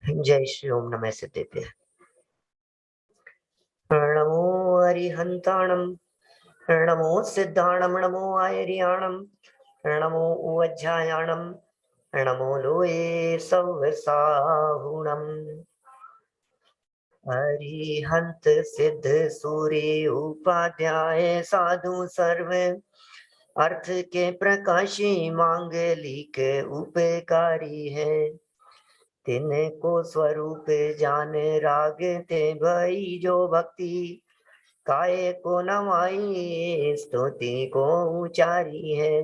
जय श्री ओम नमः सिद्धेभ्यः। नमो अरिहन्ताणं, नमो सिद्धाणं, नमो आयर्याणं, नमो उवज्झायाणं, नमो लोये सव्यसाहुणम्। अरिहंत सिद्ध सूर्य उपाध्याय साधु सर्व, अर्थ के प्रकाशी मांगलिक उपकारी है। तिनको स्वरूप जान रागते भई जो भक्ति, काय को नवाई स्तुति को उचारी है।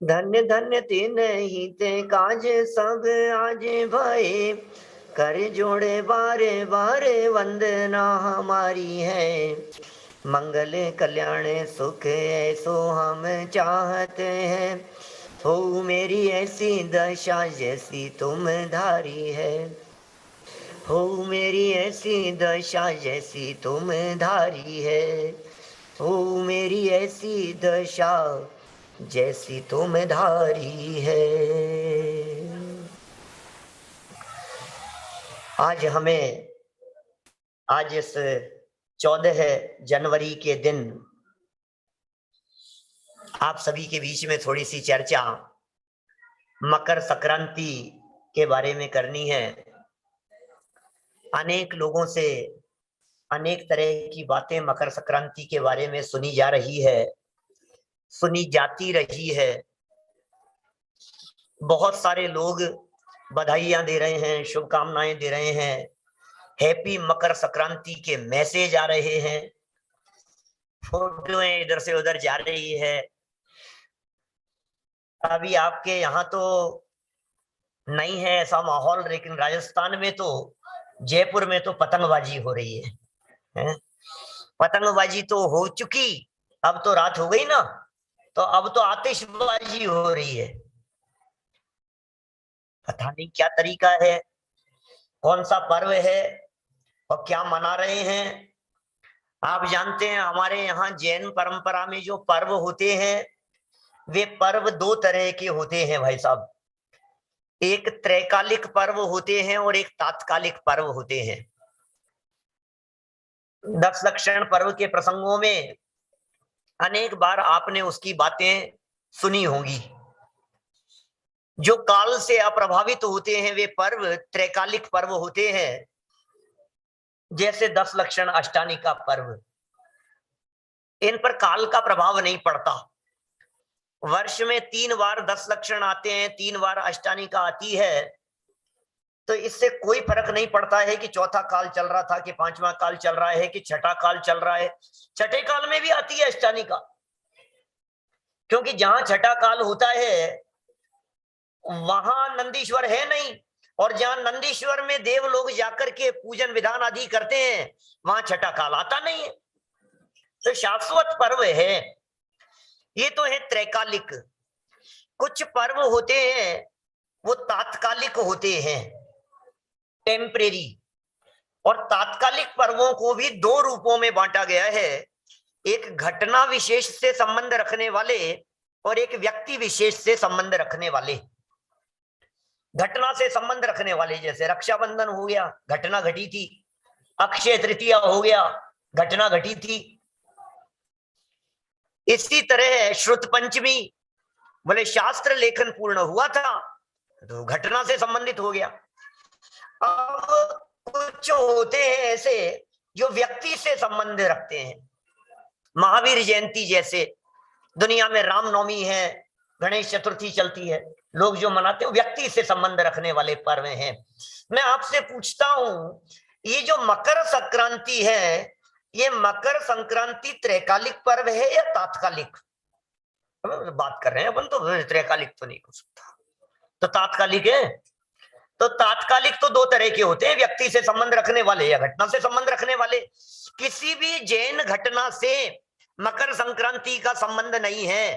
धन्य धन्य तिन ही ते काज सब आज भये, कर जोड़े बारे बारे वंदना हमारी है। मंगल कल्याण सुख ऐसो हम चाहते हैं, हो मेरी ऐसी दशा जैसी तुम धारी है। हो मेरी ऐसी दशा जैसी तुम धारी है। हो मेरी ऐसी दशा जैसी तुम धारी है। आज इस 14 जनवरी के दिन आप सभी के बीच में थोड़ी सी चर्चा मकर संक्रांति के बारे में करनी है। अनेक लोगों से अनेक तरह की बातें मकर संक्रांति के बारे में सुनी जा रही है, सुनी जाती रही है। बहुत सारे लोग बधाइयां दे रहे हैं, शुभकामनाएं दे रहे हैं, हैप्पी मकर संक्रांति के मैसेज आ रहे हैं, फोटो इधर से उधर जा रही है। अभी आपके यहाँ तो नहीं है ऐसा माहौल, लेकिन राजस्थान में तो, जयपुर में तो पतंगबाजी हो रही है? पतंगबाजी तो हो चुकी, अब तो रात हो गई ना, तो अब तो आतिशबाजी हो रही है। पता नहीं क्या तरीका है, कौन सा पर्व है और क्या मना रहे हैं। आप जानते हैं हमारे यहाँ जैन परंपरा में जो पर्व होते हैं, वे पर्व दो तरह के होते हैं भाई साहब। एक त्रैकालिक पर्व होते हैं और एक तात्कालिक पर्व होते हैं। 10 लक्षण पर्व के प्रसंगों में अनेक बार आपने उसकी बातें सुनी होंगी। जो काल से अप्रभावित होते हैं वे पर्व त्रैकालिक पर्व होते हैं, जैसे 10 लक्षण अष्टानी का पर्व। इन पर काल का प्रभाव नहीं पड़ता। वर्ष में 3 बार 10 लक्षण आते हैं, 3 बार अष्टानी का आती है, तो इससे कोई फर्क नहीं पड़ता है कि चौथा काल चल रहा था कि पांचवा काल चल रहा है कि छठा काल चल रहा है। छठे काल में भी आती है अष्टानी का, क्योंकि जहां छठा काल होता है वहां नंदीश्वर है नहीं, और जहां नंदीश्वर में देव लोग जाकर के पूजन विधान आदि करते हैं वहां छठा काल आता नहीं है। तो शाश्वत पर्व है ये, तो है त्रैकालिक। कुछ पर्व होते हैं वो तात्कालिक होते हैं, टेम्परेरी। और तात्कालिक पर्वों को भी दो रूपों में बांटा गया है, एक घटना विशेष से संबंध रखने वाले और एक व्यक्ति विशेष से संबंध रखने वाले। घटना से संबंध रखने वाले जैसे रक्षाबंधन हो गया, घटना घटी थी। अक्षय तृतीया हो गया, घटना घटी थी। इसी तरह श्रुत पंचमी, बोले शास्त्र लेखन पूर्ण हुआ था तो घटना से संबंधित हो गया। अब कुछ होते हैं ऐसे जो व्यक्ति से संबंध रखते हैं। महावीर जयंती जैसे, दुनिया में रामनवमी है, गणेश चतुर्थी चलती है, लोग जो मनाते हैं व्यक्ति से संबंध रखने वाले पर्व हैं। मैं आपसे पूछता हूं, ये जो मकर संक्रांति है, ये मकर संक्रांति त्रैकालिक पर्व है या तात्कालिक? बात कर रहे हैं अपन, तो त्रैकालिक तो नहीं हो सकता, तो तात्कालिक है। तो तात्कालिक तो दो तरह के होते हैं, व्यक्ति से संबंध रखने वाले या घटना से संबंध रखने वाले। किसी भी जैन घटना से मकर संक्रांति का संबंध नहीं है,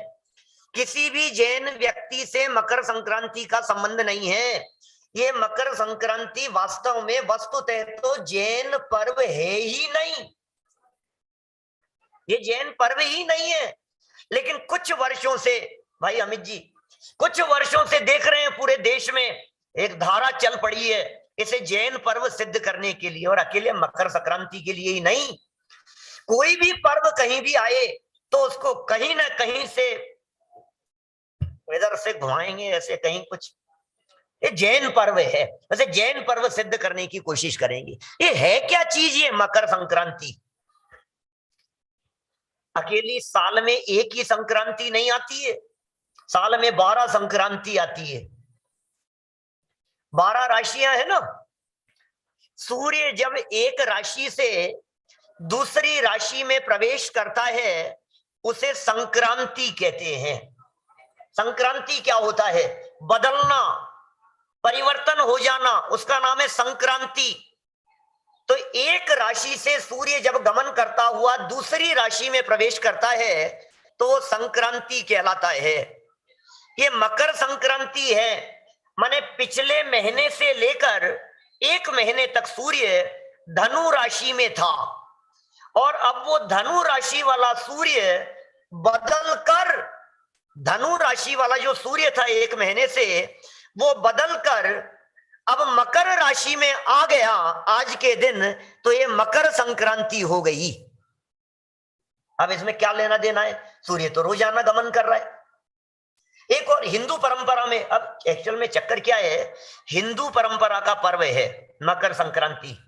किसी भी जैन व्यक्ति से मकर संक्रांति का संबंध नहीं है। ये मकर संक्रांति वास्तव में वस्तुतः तो जैन पर्व है ही नहीं, ये जैन पर्व ही नहीं है। लेकिन कुछ वर्षों से, भाई अमित जी, कुछ वर्षों से देख रहे हैं पूरे देश में एक धारा चल पड़ी है इसे जैन पर्व सिद्ध करने के लिए, और अकेले मकर संक्रांति के लिए ही नहीं, कोई भी पर्व कहीं भी आए तो उसको कहीं ना कहीं से इधर से घुमाएंगे, ऐसे कहीं कुछ, ये जैन पर्व है, वैसे जैन पर्व सिद्ध करने की कोशिश करेंगे। ये है क्या चीज, ये मकर संक्रांति? अकेली साल में एक ही संक्रांति नहीं आती है, साल में 12 संक्रांति आती है। 12 राशियां है ना। सूर्य जब एक राशि से दूसरी राशि में प्रवेश करता है उसे संक्रांति कहते हैं। संक्रांति क्या होता है? बदलना, परिवर्तन हो जाना, उसका नाम है संक्रांति। तो एक राशि से सूर्य जब गमन करता हुआ दूसरी राशि में प्रवेश करता है तो संक्रांति कहलाता है। ये मकर संक्रांति है, माने पिछले महीने से लेकर एक महीने तक सूर्य धनु राशि में था, और अब वो धनु राशि वाला सूर्य बदलकर, धनु राशि वाला जो सूर्य था एक महीने से, वो बदलकर अब मकर राशि में आ गया आज के दिन, तो ये मकर संक्रांति हो गई। अब इसमें क्या लेना देना है? सूर्य तो रोजाना गमन कर रहा है। एक और हिंदू परंपरा में, अब एक्चुअल में चक्कर क्या है, हिंदू परंपरा का पर्व है मकर संक्रांति,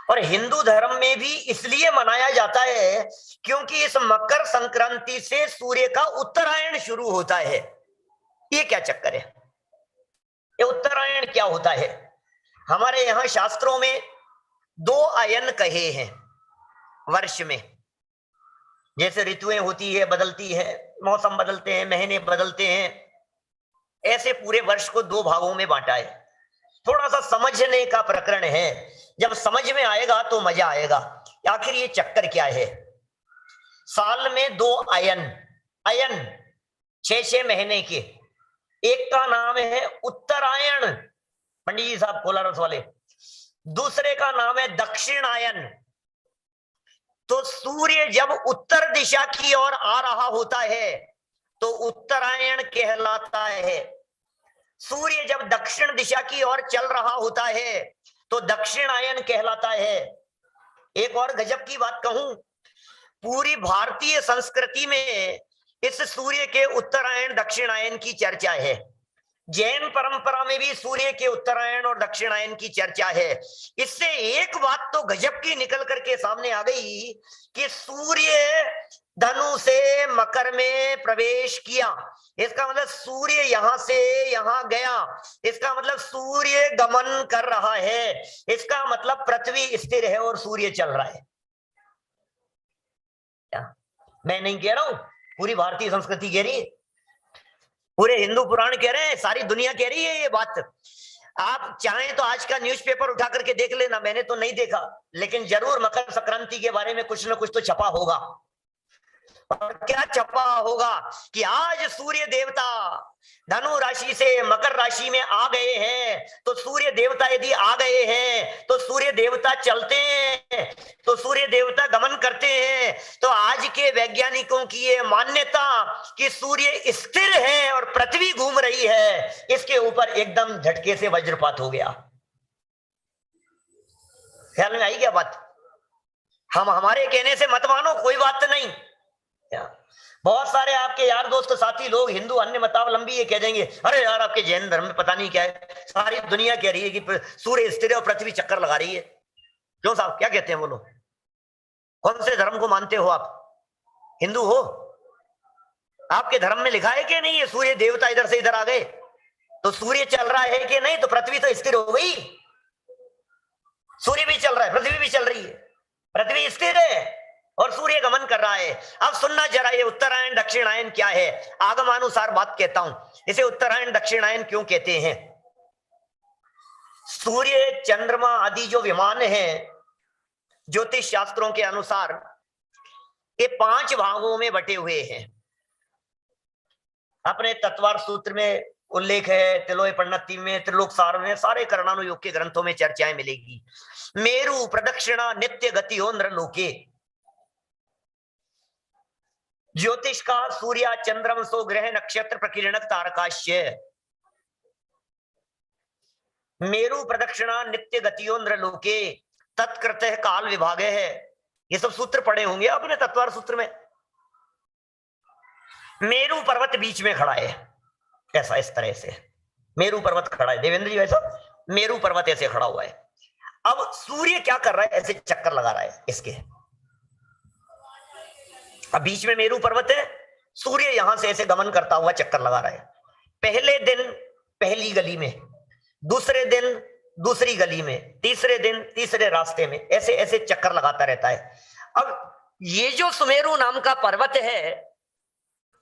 और हिंदू धर्म में भी इसलिए मनाया जाता है क्योंकि इस मकर संक्रांति से सूर्य का उत्तरायण शुरू होता है। ये क्या चक्कर है? ये उत्तरायण क्या होता है? हमारे यहां शास्त्रों में 2 अयन कहे हैं वर्ष में। जैसे ऋतुएं होती है, बदलती है, मौसम बदलते हैं, महीने बदलते हैं, ऐसे पूरे वर्ष को 2 भागों में बांटा है। थोड़ा सा समझने का प्रकरण है, जब समझ में आएगा तो मजा आएगा। आखिर ये चक्कर क्या है? साल में 2 अयन, अयन 6 महीने के, एक का नाम है उत्तरायण, पंडित जी साहब खोला रस वाले, दूसरे का नाम है दक्षिणायन। तो सूर्य जब उत्तर दिशा की ओर आ रहा होता है तो उत्तरायण कहलाता है, सूर्य जब दक्षिण दिशा की ओर चल रहा होता है तो दक्षिणायन कहलाता है। एक और गजब की बात कहूं, पूरी भारतीय संस्कृति में इस सूर्य के उत्तरायण दक्षिणायन की चर्चा है। जैन परंपरा में भी सूर्य के उत्तरायण और दक्षिणायन की चर्चा है। इससे एक बात तो गजब की निकल करके सामने आ गई कि सूर्य धनु से मकर में प्रवेश किया, इसका मतलब सूर्य यहां से यहां गया, इसका मतलब सूर्य गमन कर रहा है, इसका मतलब पृथ्वी स्थिर है और सूर्य चल रहा है। क्या मैं नहीं कह रहा हूं, पूरी भारतीय संस्कृति कह रही है, पूरे हिंदू पुराण कह रहे हैं, सारी दुनिया कह रही है ये बात। आप चाहें तो आज का न्यूज़पेपर उठा करके देख लेना, मैंने तो नहीं देखा, लेकिन जरूर मकर संक्रांति के बारे में कुछ ना कुछ तो छपा होगा। और क्या छपा होगा कि आज सूर्य देवता धनु राशि से मकर राशि में आ गए हैं, तो सूर्य देवता यदि आ गए हैं तो सूर्य देवता चलते हैं, तो सूर्य देवता गमन करते हैं। तो आज के वैज्ञानिकों की ये मान्यता कि सूर्य स्थिर है और पृथ्वी घूम रही है, इसके ऊपर एकदम झटके से वज्रपात हो गया। ख्याल में आई क्या बात? हम हमारे कहने से मत मानो, कोई बात नहीं। बहुत सारे आपके यार दोस्त साथी लोग हिंदू अन्य मतावलंबी ये कह देंगे, अरे यार आपके जैन धर्म में पता नहीं क्या है, सारी दुनिया कह रही है कि सूर्य स्थिर है और पृथ्वी चक्कर लगा रही है। क्यों साहब, क्या कहते हैं वो लोग? कौन से धर्म को मानते हो आप? हिंदू हो? आपके धर्म में लिखा है कि नहीं ये सूर्य देवता इधर से इधर आ गए, तो सूर्य चल रहा है कि नहीं? तो पृथ्वी तो स्थिर हो गई, सूर्य भी चल रहा है, पृथ्वी भी चल रही है, पृथ्वी स्थिर है और सूर्य गमन कर रहा है। अब सुनना जरा, ये उत्तरायण दक्षिणायन क्या है? आगमानुसार बात कहता हूं, इसे उत्तरायण दक्षिणायन क्यों कहते हैं? सूर्य चंद्रमा आदि जो विमान हैं, ज्योतिष शास्त्रों के अनुसार ये 5 भागों में बटे हुए हैं। अपने तत्वार सूत्र में उल्लेख है, तिलोय पन्नति में, त्रिलोक सार में, सारे करणानुयोग के ग्रंथों में चर्चाएं मिलेगी। मेरु प्रदक्षिणा नित्य गति हो नृलोके। ज्योतिष का सूर्य चंद्रमसो ग्रह नक्षत्र प्रकीर्णक तारकाश्य। मेरु प्रदक्षिणा नित्य गतियो नृलोके तत्कृत काल विभागे है। ये सब सूत्र पढ़े होंगे आपने तत्वार सूत्र में। मेरु पर्वत बीच में खड़ा है, ऐसा इस तरह से मेरु पर्वत खड़ा है देवेंद्र जी, वैसा मेरु पर्वत ऐसे खड़ा हुआ है। अब सूर्य क्या कर रहा है, ऐसे चक्कर लगा रहा है इसके। अब बीच में मेरु पर्वत है, सूर्य यहां से ऐसे गमन करता हुआ चक्कर लगा रहा है। पहले दिन पहली गली में, दूसरे दिन दूसरी गली में, तीसरे दिन तीसरे रास्ते में, ऐसे ऐसे चक्कर लगाता रहता है। अब ये जो सुमेरु नाम का पर्वत है,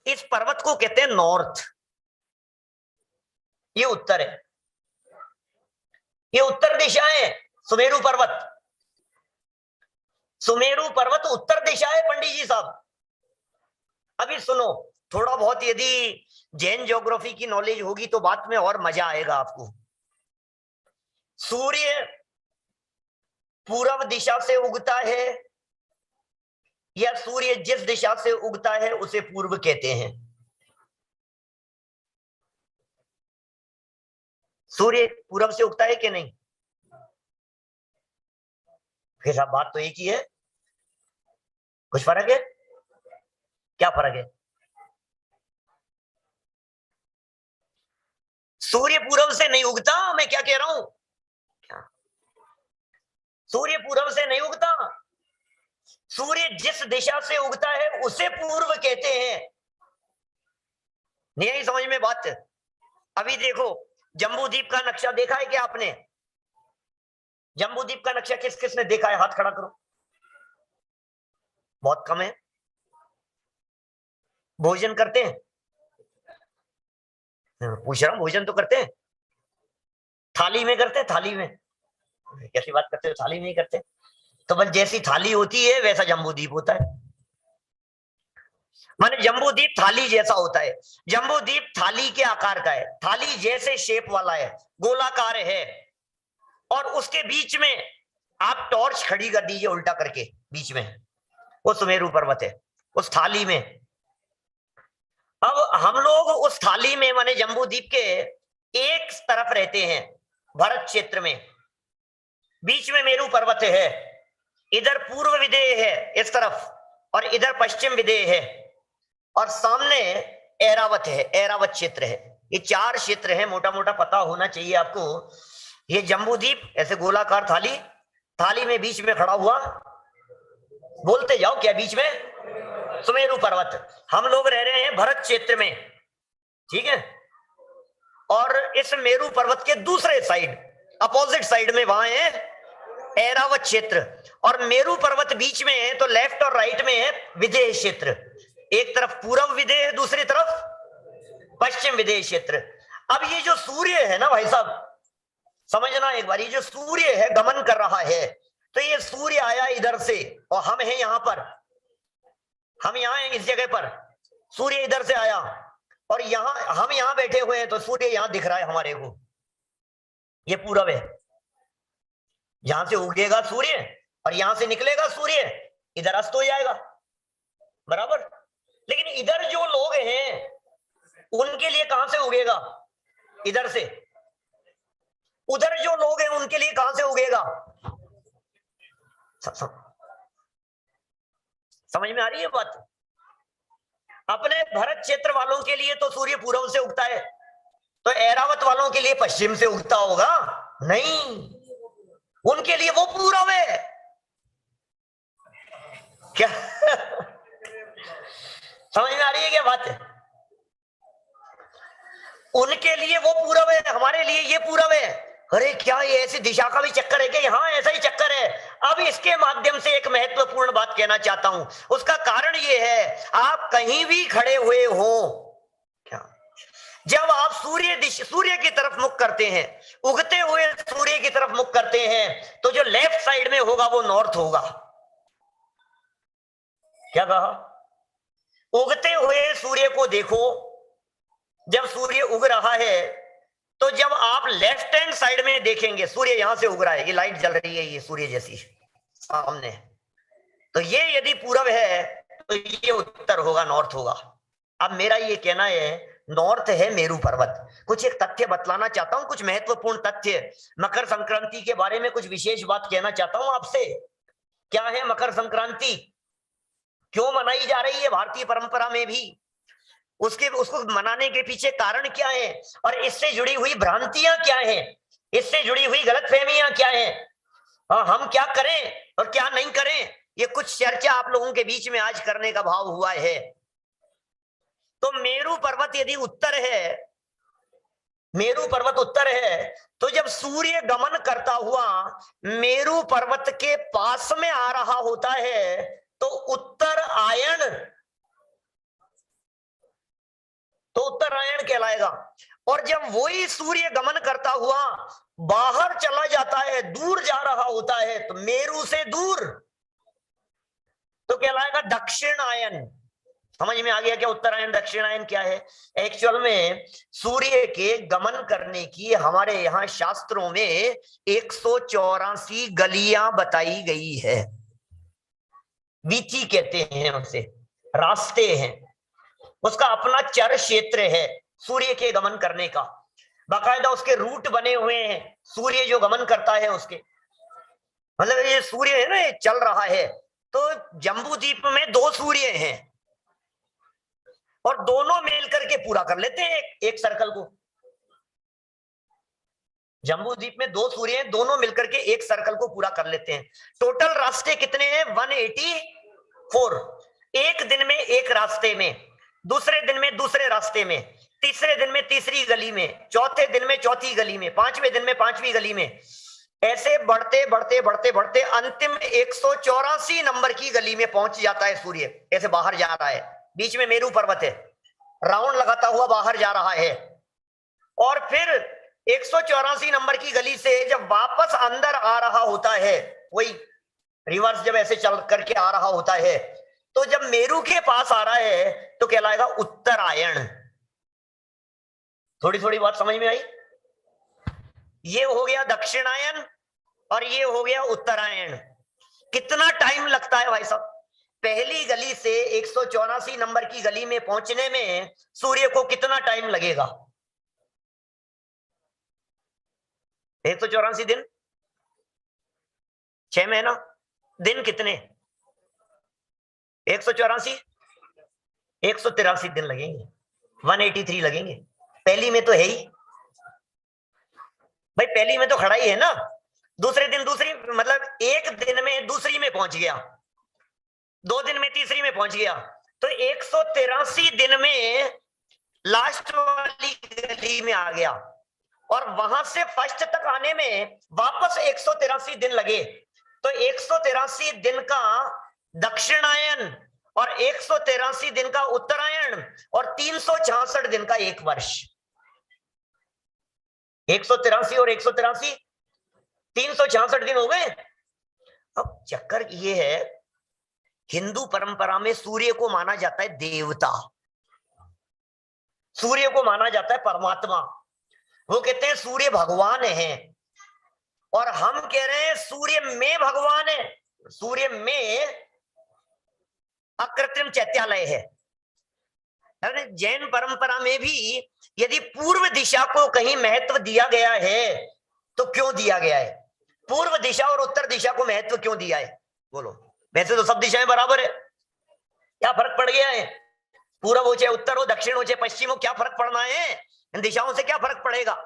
इस पर्वत को कहते हैं नॉर्थ, ये उत्तर है, ये उत्तर दिशा है सुमेरु पर्वत। सुमेरु पर्वत उत्तर दिशा है पंडित जी साहब। अभी सुनो, थोड़ा बहुत यदि जैन ज्योग्राफी की नॉलेज होगी तो बात में और मजा आएगा आपको। सूर्य पूर्व दिशा से उगता है, या सूर्य जिस दिशा से उगता है उसे पूर्व कहते हैं। सूर्य पूर्व से उगता है कि नहीं? फिर साहब बात तो एक ही है, कुछ फर्क है? क्या फर्क है? सूर्य पूर्व से नहीं उगता, मैं क्या कह रहा हूं, सूर्य पूर्व से नहीं उगता। सूर्य जिस दिशा से उगता है उसे पूर्व कहते हैं। नहीं समझ में बात? अभी देखो, जम्बूद्वीप का नक्शा देखा है क्या आपने? जम्बूद्वीप का नक्शा किस किस ने देखा है, हाथ खड़ा करो। बहुत कम है। भोजन करते हैं? पूछ रहा हूं, भोजन तो करते हैं? थाली में करते हैं? थाली में कैसी बात करते हो, थाली में ही करते हैं। तो बस जैसी थाली होती है वैसा जम्बूद्वीप होता है। माने जम्बूद्वीप थाली जैसा होता है। जम्बूद्वीप थाली के आकार का है, थाली जैसे शेप वाला है, गोलाकार है, और उसके बीच में आप टॉर्च खड़ी कर दीजिए उल्टा करके, बीच में वो सुमेरु पर्वत है उस थाली में। अब हम लोग उस थाली में माने जम्बूद्वीप के एक तरफ रहते हैं, भरत क्षेत्र में। बीच में मेरु पर्वत है, इधर पूर्व विदेह है इस तरफ, और इधर पश्चिम विदेह है, और सामने ऐरावत है, ऐरावत क्षेत्र है। ये चार क्षेत्र है, मोटा मोटा पता होना चाहिए आपको। ये जम्बूद्वीप ऐसे गोलाकार थाली, थाली में बीच में खड़ा हुआ, बोलते जाओ क्या बीच में? सुमेरु पर्वत। हम लोग रह रहे हैं भरत क्षेत्र में, ठीक है। और इस मेरु पर्वत के दूसरे साइड, अपोजिट साइड में वहां है ऐरावत क्षेत्र, और मेरु पर्वत बीच में है, तो लेफ्ट और राइट में है विदेह क्षेत्र। एक तरफ पूर्व विदेह, दूसरी तरफ पश्चिम विदेह क्षेत्र। अब ये जो सूर्य है ना भाई साहब, समझना एक बार, ये जो सूर्य है गमन कर रहा है, तो ये सूर्य आया इधर से, और हम हैं यहां पर, हम यहां हैं इस जगह पर, सूर्य इधर से आया, और यहां हम यहां बैठे हुए हैं, तो सूर्य यहां दिख रहा है हमारे को, ये पूरब है। यहां से उगेगा सूर्य और यहां से निकलेगा सूर्य, इधर अस्त हो जाएगा, बराबर। लेकिन इधर जो लोग हैं उनके लिए कहां से उगेगा? इधर से। उधर जो लोग हैं उनके लिए कहां से उगेगा? समझ में आ रही है बात? अपने भरत क्षेत्र वालों के लिए तो सूर्य पूर्व से उगता है, तो ऐरावत वालों के लिए पश्चिम से उगता होगा? नहीं, उनके लिए वो पूरब है। क्या समझ में आ रही है क्या बात? उनके लिए वो पूरब है, हमारे लिए ये पूरब है। अरे क्या ये ऐसी दिशा का भी चक्कर है क्या? हाँ ऐसा ही चक्कर है। अब इसके माध्यम से एक महत्वपूर्ण बात कहना चाहता हूं। उसका कारण ये है, आप कहीं भी खड़े हुए हो, क्या जब आप सूर्य की तरफ मुख करते हैं, उगते हुए सूर्य की तरफ मुख करते हैं, तो जो लेफ्ट साइड में होगा वो नॉर्थ होगा। क्या कहा? उगते हुए सूर्य को देखो, जब सूर्य उग रहा है, तो जब आप लेफ्ट हैंड साइड में देखेंगे, सूर्य यहां से उग रहा है, ये लाइट जल रही है, ये सूर्य जैसी सामने, तो ये यदि पूरब है तो ये उत्तर होगा, नॉर्थ होगा। अब मेरा ये कहना है, नॉर्थ है मेरू पर्वत। कुछ एक तथ्य बतलाना चाहता हूं, कुछ महत्वपूर्ण तथ्य मकर संक्रांति के बारे में, कुछ विशेष बात कहना चाहता हूं आपसे। क्या है मकर संक्रांति, क्यों मनाई जा रही है भारतीय परंपरा में भी, उसको मनाने के पीछे कारण क्या है, और इससे जुड़ी हुई भ्रांतियां क्या है, इससे जुड़ी हुई गलतफहमियां क्या है, और हम क्या करें और क्या नहीं करें, ये कुछ चर्चा आप लोगों के बीच में आज करने का भाव हुआ है। तो मेरू पर्वत यदि उत्तर है, मेरू पर्वत उत्तर है, तो जब सूर्य गमन करता हुआ मेरू पर्वत के पास में आ रहा होता है तो उत्तरायण, तो उत्तरायण कहलाएगा। और जब वही सूर्य गमन करता हुआ बाहर चला जाता है, दूर जा रहा होता है, तो मेरू से दूर, तो कहलाएगा दक्षिणायन। समझ में आ गया क्या उत्तरायण दक्षिणायन क्या है? एक्चुअल में सूर्य के गमन करने की हमारे यहाँ शास्त्रों में 184 गलियां बताई गई है। वीथी कहते हैं उसे, रास्ते हैं, उसका अपना चर क्षेत्र है सूर्य के गमन करने का, बाकायदा उसके रूट बने हुए हैं। सूर्य जो गमन करता है उसके, मतलब ये सूर्य है ना, ये चल रहा है, तो जम्बू द्वीप में 2 सूर्य हैं और दोनों मिलकर के पूरा कर लेते हैं एक सर्कल को। जम्बू द्वीप में 2 सूर्य हैं, दोनों मिलकर के एक सर्कल को पूरा कर लेते हैं। टोटल रास्ते कितने हैं? 184। एक दिन में एक रास्ते में, दूसरे दिन में दूसरे रास्ते में, तीसरे दिन में तीसरी गली में, चौथे दिन में चौथी गली में, पांचवें दिन में पांचवी गली में, ऐसे बढ़ते बढ़ते बढ़ते बढ़ते अंतिम 184 नंबर की गली में पहुंच जाता है सूर्य। ऐसे बाहर जा रहा है, बीच में मेरू पर्वत है, राउंड लगाता हुआ बाहर जा रहा है, और फिर 184 नंबर की गली से जब वापस अंदर आ रहा होता है, वही रिवर्स जब ऐसे चल करके आ रहा होता है, तो जब मेरू के पास आ रहा है तो कहलाएगा उत्तरायण। थोड़ी थोड़ी बात समझ में आई? ये हो गया दक्षिणायन और ये हो गया उत्तरायण। कितना टाइम लगता है भाई साहब? पहली गली से 184 नंबर की गली में पहुंचने में सूर्य को कितना टाइम लगेगा? 184 दिन, 6 महीना, दिन कितने? 184, 183 दिन लगेंगे, 183 लगेंगे। पहली में तो है ही भाई, पहली में तो खड़ा ही है ना। दूसरे दिन दूसरी, मतलब एक दिन में दूसरी में पहुंच गया, 2 दिन में तीसरी में पहुंच गया, तो 183 दिन में लास्ट वाली गली में आ गया, और वहां से फर्स्ट तक आने में वापस 183 दिन लगे। तो 183 दिन का दक्षिणायन और 183 दिन का उत्तरायण और 366 दिन का एक वर्ष। 183 और 183, 366 दिन हो गए। अब चक्कर ये है, हिंदू परंपरा में सूर्य को माना जाता है देवता, सूर्य को माना जाता है परमात्मा। वो कहते हैं सूर्य भगवान है, और हम कह रहे हैं सूर्य में भगवान है, सूर्य में अकृत्रिम चैत्यालय है। जैन परंपरा में भी यदि पूर्व दिशा को कहीं महत्व दिया गया है तो क्यों दिया गया है? पूर्व दिशा और उत्तर दिशा को महत्व क्यों दिया है? बोलो। वैसे तो सब दिशाएं बराबर है, क्या फर्क पड़ गया है? पूर्व हो चाहे उत्तर हो, दक्षिण हो चाहे पश्चिम हो, क्या फर्क पड़ना है? इन दिशाओं से क्या फर्क पड़ेगा?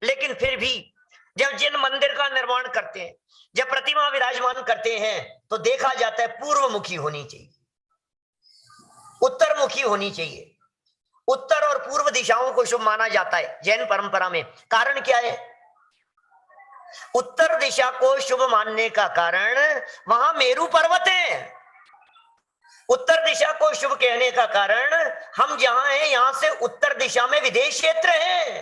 लेकिन फिर भी जब जिन मंदिर का निर्माण करते हैं, जब प्रतिमा विराजमान करते हैं, तो देखा जाता है पूर्वमुखी होनी चाहिए, उत्तरमुखी होनी चाहिए। उत्तर और पूर्व दिशाओं को शुभ माना जाता है जैन परंपरा में। कारण क्या है? उत्तर दिशा को शुभ मानने का कारण वहां मेरू पर्वत है। उत्तर दिशा को शुभ कहने का कारण हम जहां हैं यहां से उत्तर दिशा में विदेश क्षेत्र है।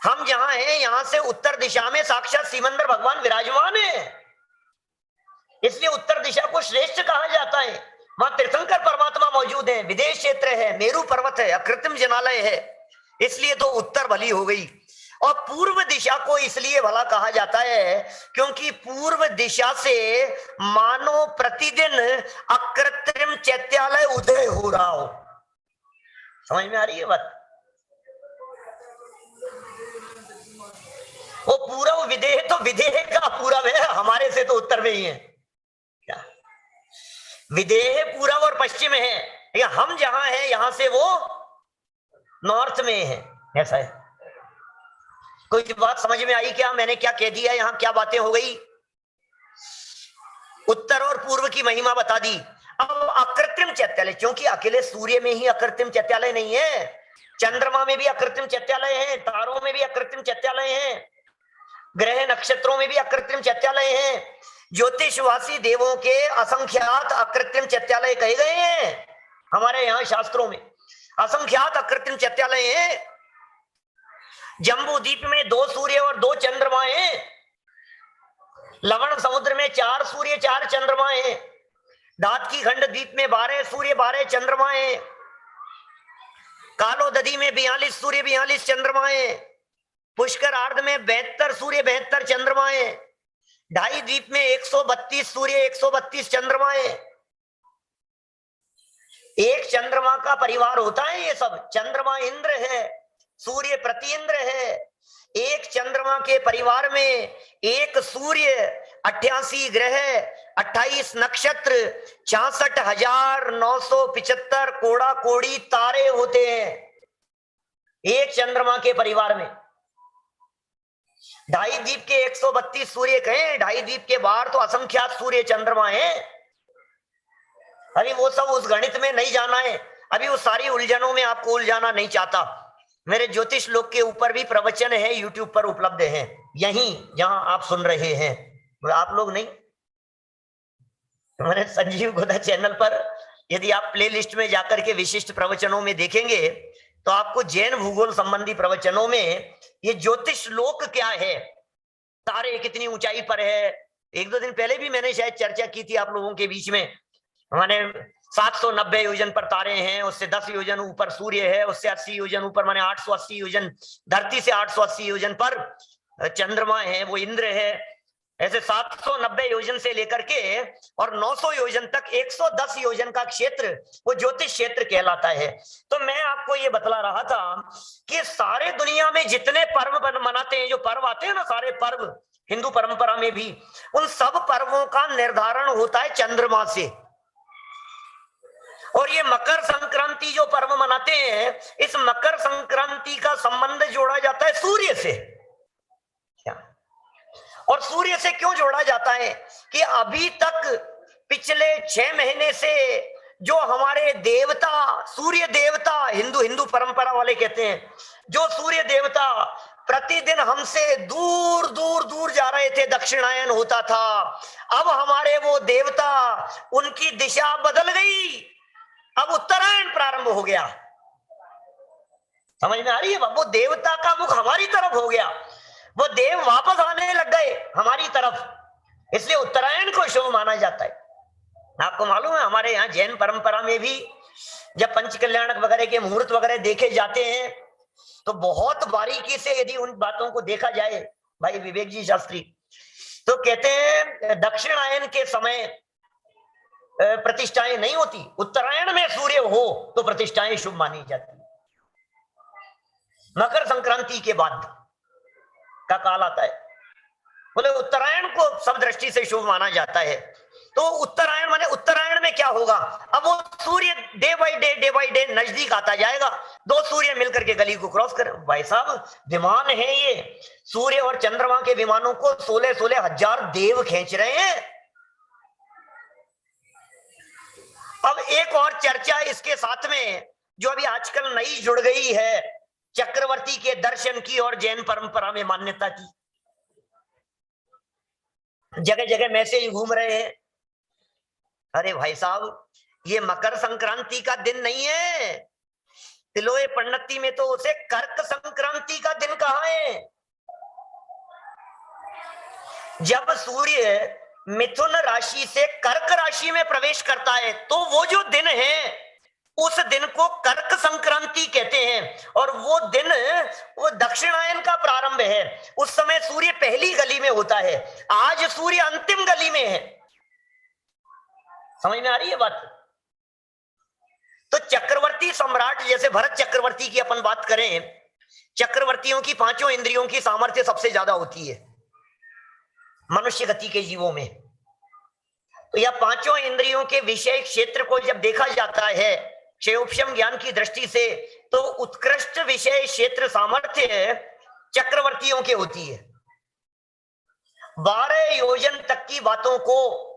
हम जहां हैं यहां से उत्तर दिशा में साक्षात सिमंदर भगवान विराजमान है, इसलिए उत्तर दिशा को श्रेष्ठ कहा जाता है। वहां तीर्थंकर परमात्मा मौजूद है, विदेश क्षेत्र है, मेरू पर्वत है, अकृत्रिम जनालय है, इसलिए तो उत्तर भली हो गई। और पूर्व दिशा को इसलिए भला कहा जाता है क्योंकि पूर्व दिशा से मानो प्रतिदिन अकृत्रिम चैत्यालय उदय हो रहा हो। समझ में आ रही है बात? वो पूरब विदेह तो विदेह का पूरब है, हमारे से तो उत्तर में ही है। क्या विदेह पूरब और पश्चिम है, या हम जहां हैं यहां से वो नॉर्थ में है, ऐसा है। कोई बात समझ में आई क्या? मैंने क्या कह दिया, यहां क्या बातें हो गई? उत्तर और पूर्व की महिमा बता दी। अब अकृत्रिम चैत्यालय, क्योंकि अकेले सूर्य में ही अकृत्रिम चैत्यालय नहीं है, चंद्रमा में भी अकृत्रिम चैत्यालय है, तारों में भी अकृत्रिम चैत्यालय है, ग्रह नक्षत्रों में भी अकृत्रिम चैत्यालय है, ज्योतिषवासी देवों के असंख्यात अकृत्रिम चैत्यालय कहे गए हैं हमारे यहाँ शास्त्रों में, असंख्यात अकृत्रिम चैत्यालय हैं। जम्बू द्वीप में 2 सूर्य और 2 चंद्रमा हैं, लवण समुद्र में 4 सूर्य 4 चंद्रमा हैं, दात की खंड द्वीप में 12 सूर्य 12 चंद्रमा हैं, कालोदधी में 42 सूर्य 42 चंद्रमा हैं, पुष्कर आर्ध में 72 सूर्य 72 चंद्रमा हैं, ढाई द्वीप में 132 सूर्य 132 चंद्रमा हैं। एक चंद्रमा का परिवार होता है ये सब। चंद्रमा इंद्र है, सूर्य प्रति इंद्र है। एक चंद्रमा के परिवार में एक सूर्य, 88 ग्रह, 28 नक्षत्र, 66,975 कोड़ा कोड़ी तारे होते हैं एक चंद्रमा के परिवार में। ढाई द्वीप के 132 सूर्य कहें, ढाई द्वीप के बाहर तो असंख्यात सूर्य चंद्रमा है। अभी वो सब उस गणित में नहीं जाना है, अभी वो सारी उलझनों में आपको उलझाना नहीं चाहता। मेरे ज्योतिष लोक के ऊपर भी प्रवचन है, यूट्यूब पर उपलब्ध है, यहीं जहां आप सुन रहे हैं। आप लोग नहीं, मैंने संजीव गोदा चैनल पर यदि आप प्लेलिस्ट में जाकर के विशिष्ट प्रवचनों में देखेंगे तो आपको जैन भूगोल संबंधी प्रवचनों में ये ज्योतिष लोक क्या है, तारे कितनी ऊंचाई पर है, 1-2 दिन पहले भी मैंने शायद चर्चा की थी आप लोगों के बीच में। माने 790 योजन पर तारे हैं, उससे 10 योजन ऊपर सूर्य है, उससे 80 योजन ऊपर माने 880 योजन, धरती से 880 योजन पर चंद्रमा है, वो इंद्र है। ऐसे 790 योजन से लेकर के और 900 योजन तक 110 योजन का क्षेत्र वो ज्योतिष क्षेत्र कहलाता है। तो मैं आपको ये बतला रहा था कि सारे दुनिया में जितने पर्व मनाते हैं, जो पर्व आते हैं ना, सारे पर्व हिंदू परंपरा में भी, उन सब पर्वों का निर्धारण होता है चंद्रमा से। और ये मकर संक्रांति जो पर्व मनाते हैं, इस मकर संक्रांति का संबंध जोड़ा जाता है सूर्य से। क्या? और सूर्य से क्यों जोड़ा जाता है कि अभी तक पिछले 6 महीने से जो हमारे देवता, सूर्य देवता, हिंदू परंपरा वाले कहते हैं, जो सूर्य देवता प्रतिदिन हमसे दूर दूर दूर जा रहे थे, दक्षिणायन होता था, अब हमारे वो देवता, उनकी दिशा बदल गई, अब उत्तरायण प्रारंभ हो गया। समझ में आ रही है? वो देवता का मुख हमारी तरफ हो गया, वो देव वापस आने लग गए हमारी तरफ, इसलिए उत्तरायण को शुभ माना जाता है। आपको मालूम है हमारे यहाँ जैन परंपरा में भी जब पंच कल्याणक वगैरह के मुहूर्त वगैरह देखे जाते हैं तो बहुत बारीकी से यदि उन बातों को देखा जाए, भाई विवेक जी शास्त्री, तो कहते हैं दक्षिणायन के समय प्रतिष्ठाएं नहीं होती, उत्तरायण में सूर्य हो तो प्रतिष्ठाएं शुभ मानी जाती। मकर संक्रांति के बाद का काल आता है, बोले उत्तरायण को सब दृष्टि से शुभ माना जाता है। तो उत्तरायण माने उत्तरायण में क्या होगा, अब वो सूर्य डे बाय डे नजदीक आता जाएगा, 2 सूर्य मिलकर के गली को क्रॉस कर। भाई साहब विमान है ये, सूर्य और चंद्रमा के विमानों को 16 हजार देव खींच रहे हैं। अब एक और चर्चा इसके साथ में जो अभी आजकल नई जुड़ गई है, चक्रवर्ती के दर्शन की और जैन परंपरा में मान्यता की। जगह जगह मैसेज घूम रहे हैं, अरे भाई साहब ये मकर संक्रांति का दिन नहीं है, तिलोए पंडिती में तो उसे कर्क संक्रांति का दिन कहा है। जब सूर्य मिथुन राशि से कर्क राशि में प्रवेश करता है तो वो जो दिन है उस दिन को कर्क संक्रांति कहते हैं, और वो दिन वो दक्षिणायन का प्रारंभ है। उस समय सूर्य पहली गली में होता है, आज सूर्य अंतिम गली में है। समझ में आ रही है बात? तो चक्रवर्ती सम्राट, जैसे भरत चक्रवर्ती की अपन बात करें, चक्रवर्तियों की पांचों इंद्रियों की सामर्थ्य सबसे ज्यादा होती है मनुष्य गति के जीवों में। तो यह पांचों इंद्रियों के विषय क्षेत्र को जब देखा जाता है क्षयोपशम ज्ञान की दृष्टि से, तो उत्कृष्ट विषय क्षेत्र सामर्थ्य चक्रवर्तियों के होती है। 12 योजन तक की बातों को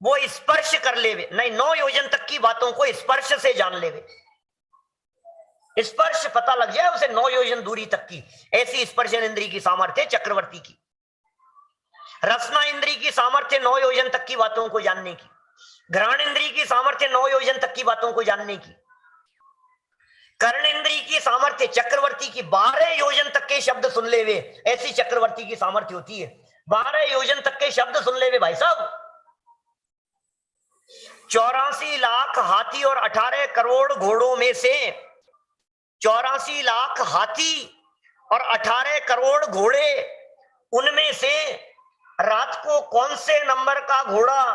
वो स्पर्श कर लेवे, नहीं 9 योजन तक की बातों को स्पर्श से जान लेवे। स्पर्श पता लग जाए उसे 9 योजन दूरी तक की, ऐसी स्पर्शन इंद्री की सामर्थ्य चक्रवर्ती की। रसना इंद्री की सामर्थ्य 9 योजन तक की बातों को जानने की। घ्राण इंद्री की सामर्थ्य 9 योजन तक की बातों को जानने की। कर्ण इंद्री की सामर्थ्य चक्रवर्ती की 12 योजन तक के शब्द सुन ले वे, ऐसी चक्रवर्ती की सामर्थ्य होती है। 12 योजन तक के शब्द सुन ले वे भाई साहब। 84 लाख हाथी और 18 करोड़ घोड़ों में से 84 लाख हाथी और 18 करोड़ घोड़े, उनमें से रात को कौन से नंबर का घोड़ा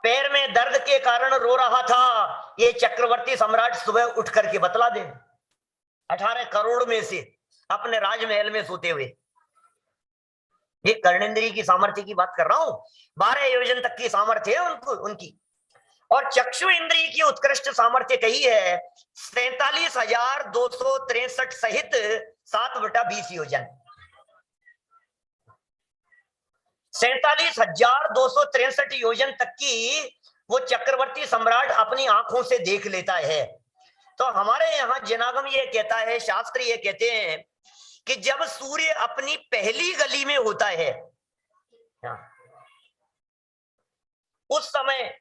पैर में दर्द के कारण रो रहा था, ये चक्रवर्ती सम्राट सुबह उठ करके बतला दे। 18 करोड़ में से अपने राजमहल में सोते हुए। ये कर्णेंद्री की सामर्थ्य की बात कर रहा हूं। 12 योजन तक की सामर्थ्य है उनकी। और चक्षु इंद्री की उत्कृष्ट सामर्थ्य कही है 47,263 सहित 7/20 योजन। 47,263 योजन तक की वो चक्रवर्ती सम्राट अपनी आंखों से देख लेता है। तो हमारे यहाँ जनागम ये कहता है, शास्त्र ये कहते हैं कि जब सूर्य अपनी पहली गली में होता है, उस समय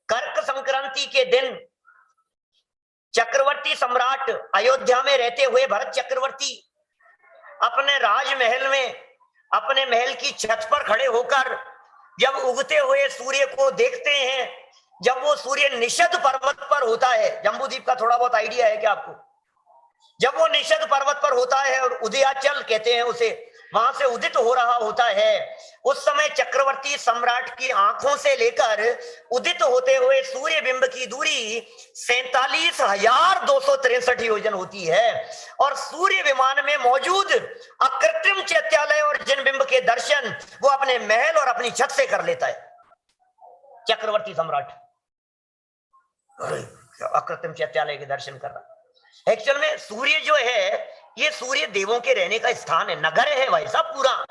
कर्क संक्रांति के दिन चक्रवर्ती सम्राट अयोध्या में रहते हुए भरत चक्रवर्ती अपने राजमहल में अपने महल की छत पर खड़े होकर जब उगते हुए सूर्य को देखते हैं, जब वो सूर्य निषद पर्वत पर होता है, जम्बूद्वीप का थोड़ा बहुत आइडिया है क्या आपको? जब वो निषद पर्वत पर होता है और उदयाचल कहते हैं उसे, वहां से उदित हो रहा होता है, उस समय चक्रवर्ती सम्राट की आंखों से लेकर उदित होते हुए सूर्य बिंब की दूरी 47,263 योजन होती है। और सूर्य विमान में मौजूद अकृत्रिम चैत्यालय और जिन बिंब के दर्शन वो अपने महल और अपनी छत से कर लेता है चक्रवर्ती सम्राट। अकृत्रिम चैत्यालय के दर्शन कर रहा। एक्चुअल में सूर्य जो है ये सूर्य देवों के रहने का स्थान है, नगर है भाई साहब पूरा।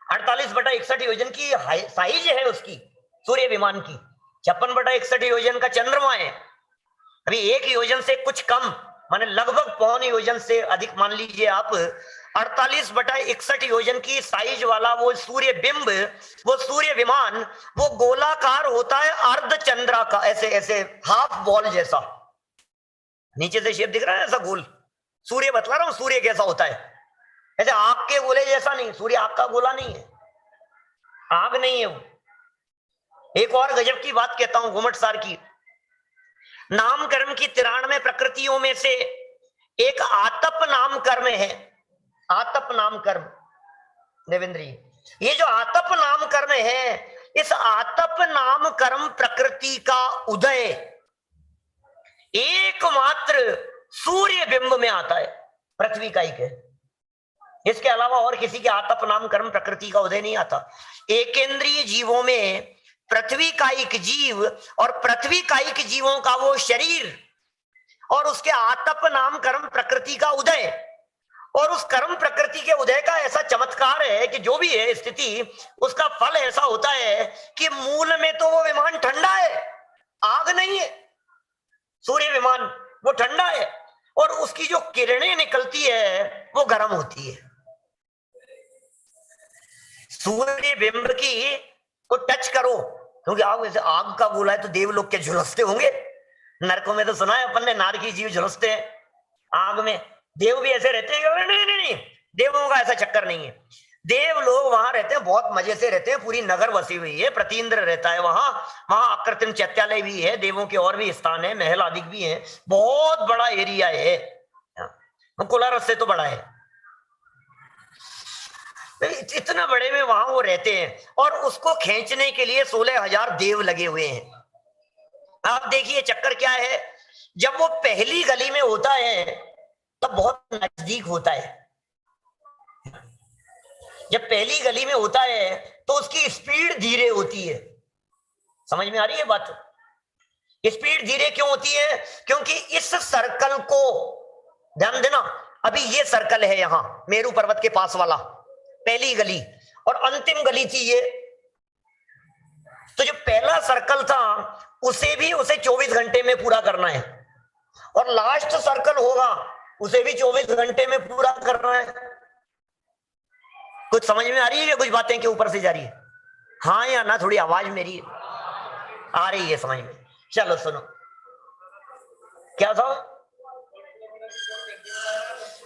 48/61 योजन की साइज है उसकी सूर्य विमान की। 56/61 योजन का चंद्रमा है। अभी 1 योजन से कुछ कम, माने लगभग 1.25 योजन से अधिक मान लीजिए आप, 48/61 योजन की साइज वाला वो सूर्य बिंब, वो सूर्य विमान, वो गोलाकार होता है अर्ध चंद्रा का, ऐसे ऐसे हाफ बॉल जैसा। नीचे से शेप दिख रहा है ऐसा गोल, सूर्य बतला रहा हूं सूर्य कैसा होता है। ऐसे आग के गोले जैसा नहीं, सूर्य आग का गोला नहीं है, आग नहीं है वो। एक और गजब की बात कहता हूं घुमटसार की। नाम कर्म की 93 प्रकृतियों में से एक आतप नाम कर्म है। आतप नाम कर्म देवेंद्र जी, ये जो आतप नाम कर्म है, इस आतप नाम कर्म प्रकृति का उदय एकमात्र सूर्य बिंब में आता है, पृथ्वी का ही है। इसके अलावा और किसी के आतप नाम कर्म प्रकृति का उदय नहीं आता। एकेंद्रीय जीवों में पृथ्वी कायिक जीव और पृथ्वी कायिक जीवों का वो शरीर और उसके आतप नाम कर्म प्रकृति का उदय, और उस कर्म प्रकृति के उदय का ऐसा चमत्कार है कि जो भी है स्थिति, उसका फल ऐसा होता है कि मूल में तो वो विमान ठंडा है, आग नहीं है। सूर्य विमान वो ठंडा है और उसकी जो किरणें निकलती है वो गर्म होती है। सूर्य बिंब की को टच करो, क्योंकि आग वैसे आग का गोला है तो देव लोग के झुलसते होंगे। नरकों में तो सुना है अपन ने, नारकी जीव झुलसते हैं आग में। देव भी ऐसे रहते हैं? नहीं नहीं नहीं, देवों का ऐसा चक्कर नहीं है। देव लोग वहां रहते हैं, बहुत मजे से रहते हैं, पूरी नगर बसी हुई है, प्रतीन्द्र रहता है वहां। वहां अकृत्रिम चैत्यालय भी है, देवों के और भी स्थान है, महल आदि भी है, बहुत बड़ा एरिया है, कोलारस से तो बड़ा है। इतना बड़े में वहां वो रहते हैं और उसको खींचने के लिए 16,000 देव लगे हुए हैं। आप देखिए चक्कर क्या है, जब वो पहली गली में होता है तब बहुत नजदीक होता है। जब पहली गली में होता है तो उसकी स्पीड धीरे होती है। समझ में आ रही है बात? स्पीड धीरे क्यों होती है? क्योंकि इस सर्कल को ध्यान देना, अभी ये सर्कल है यहां मेरू पर्वत के पास वाला, पहली गली, और अंतिम गली थी ये। तो जो पहला सर्कल था उसे 24 घंटे में पूरा करना है, और लास्ट सर्कल होगा उसे भी 24 घंटे में पूरा करना है। कुछ समझ में आ रही है या कुछ बातें के ऊपर से जा रही है? हाँ या ना? थोड़ी आवाज मेरी आ रही है समझ में? चलो सुनो, क्या था?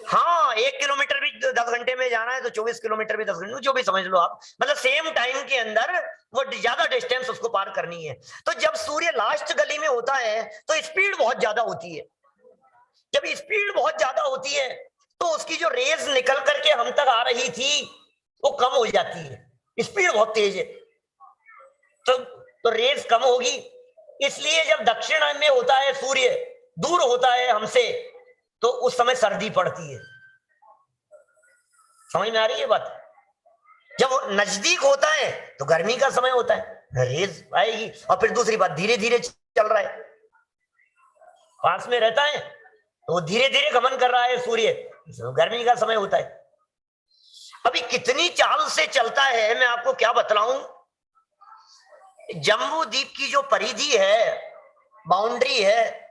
हाँ, 1 किलोमीटर भी 10 घंटे में जाना है तो 24 किलोमीटर भी 10 घंटे, जो भी समझ लो आप, मतलब सेम टाइम के अंदर वो ज्यादा डिस्टेंस उसको पार करनी है। तो जब सूर्य लास्ट गली में होता है तो स्पीड बहुत ज्यादा होती है। जब स्पीड बहुत ज्यादा होती है तो उसकी जो रेस निकल करके हम तक आ रही थी वो कम हो जाती है, स्पीड बहुत तेज है। तो रेस कम होगी, इसलिए जब दक्षिण में होता है सूर्य, दूर होता है हमसे, तो उस समय सर्दी पड़ती है। समझ में आ रही है बात? जब वो नजदीक होता है तो गर्मी का समय होता है, रेस आएगी। और फिर दूसरी बात, धीरे धीरे चल रहा है, पास में रहता है तो वो धीरे धीरे गमन कर रहा है सूर्य, गर्मी का समय होता है। अभी कितनी चाल से चलता है मैं आपको क्या बतलाऊं। जम्बू द्वीप की जो परिधि है, बाउंड्री है,